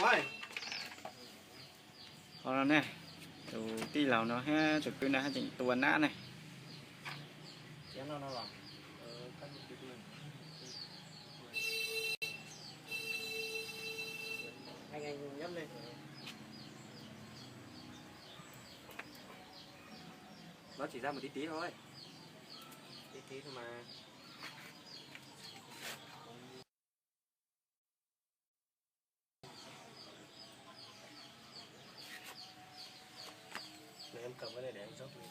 ơi. Còn này đầu tí lẩu nó ha chụp cái này chỉnh tuần nã này Chén nó làm anh nhấp lên. Nó chỉ ra một tí tí thôi. Tí tí thôi mà. Để em cầm cái này để em dốc lên.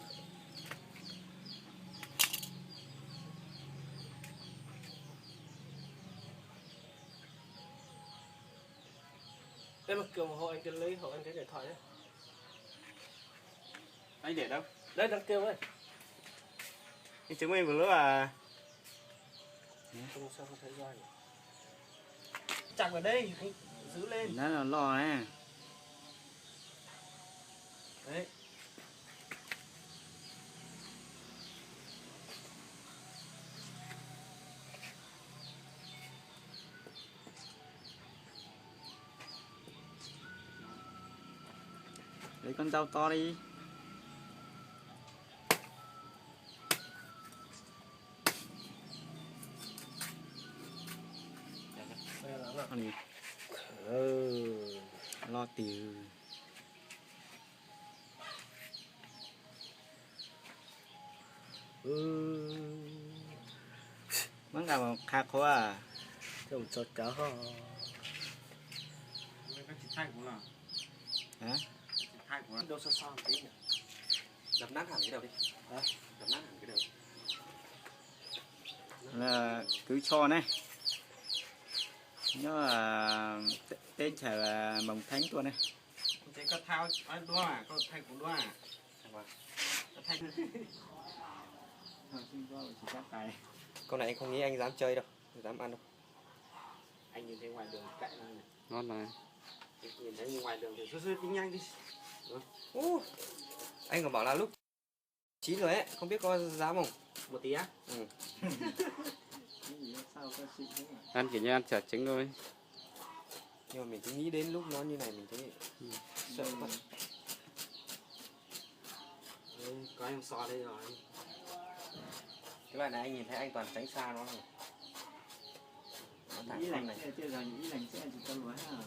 Đây mà kiểu hộ anh cần lấy hộ anh cái điện thoại đấy. Anh để đâu? Đây đang kêu ấy. Anh chứng minh một lúc à. Không sao không thấy ra nhỉ. Chặt vào đây, anh giữ lên. nó là lo nè. Đấy. Lấy con dao to đi. Này. Lo tiểu. Món gà mà khá khó à. Trông cho chó. Cái chỉ thay của nào? Hả? Chỉ thay của đâu sao sao một tí nhỉ? Đập nát hẳn cái đầu đi. Đó, đập nát hẳn cái đầu. Là cứ cho này. Nó là tên chả là mồng thánh tuần này. Thế có thao đua à? Có thay của đua à? Có thay. Con này anh không nghĩ anh dám chơi đâu, dám ăn đâu. Anh nhìn thấy ngoài đường cạnh này. Ngon mà. Nhìn thấy ngoài đường thì rút đi nhanh đi. Anh còn bảo là lúc chín rồi ấy, không biết có dám không? Một tí á? Ừ. Ăn kiểu như ăn chả trứng thôi. Nhưng mà mình cứ nghĩ đến lúc nó như này mình thấy sợ quá. Có em so đây rồi. Cái loại này anh nhìn thấy anh toàn tránh xa nó rồi. Nó thẳng con này. Chưa giờ nghĩ lành sẽ chỉ con lúa ha.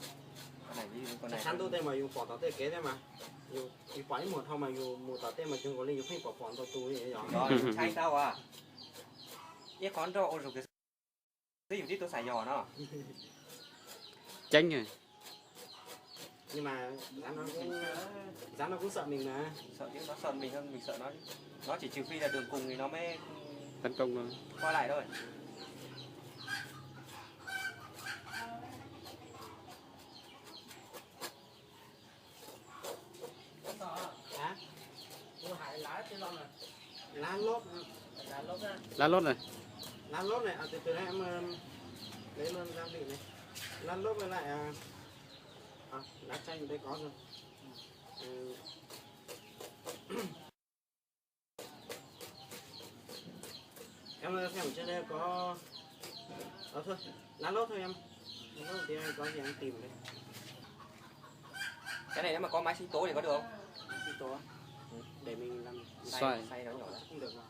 Con này với con này. Sẵn tôi tên mà dùng bỏ tao tên kế thế mà. Dùng cái quái một thôi mà dùng một tao tên mà chúng có lên dùng phép bỏ phỏng tao tu như vậy rồi. Rồi, thay sao à? Cái con rộ rồi cái gì tôi xài giò nó. Chanh rồi. Nhưng mà dám nó cũng sợ mình mà. Sợ chứ, nó sợ mình hơn mình sợ nó chứ. Nó chỉ trừ phi là đường cùng thì nó mới Tấn công rồi. qua lại thôi. Hả? Lá lốt. Lá lốt này. Lá lốt này, từ đây em lấy luôn gia vị này. Lá lốt với lại lá chanh ở đây có rồi. Em xem ở trên đây có đó thôi, lá lốt thôi em. Lá lốt thì anh có gì anh tìm đây. Cái này nếu mà có máy sinh tố thì có được không? Sinh tố để mình làm xay nó nhỏ ra. Không được rồi.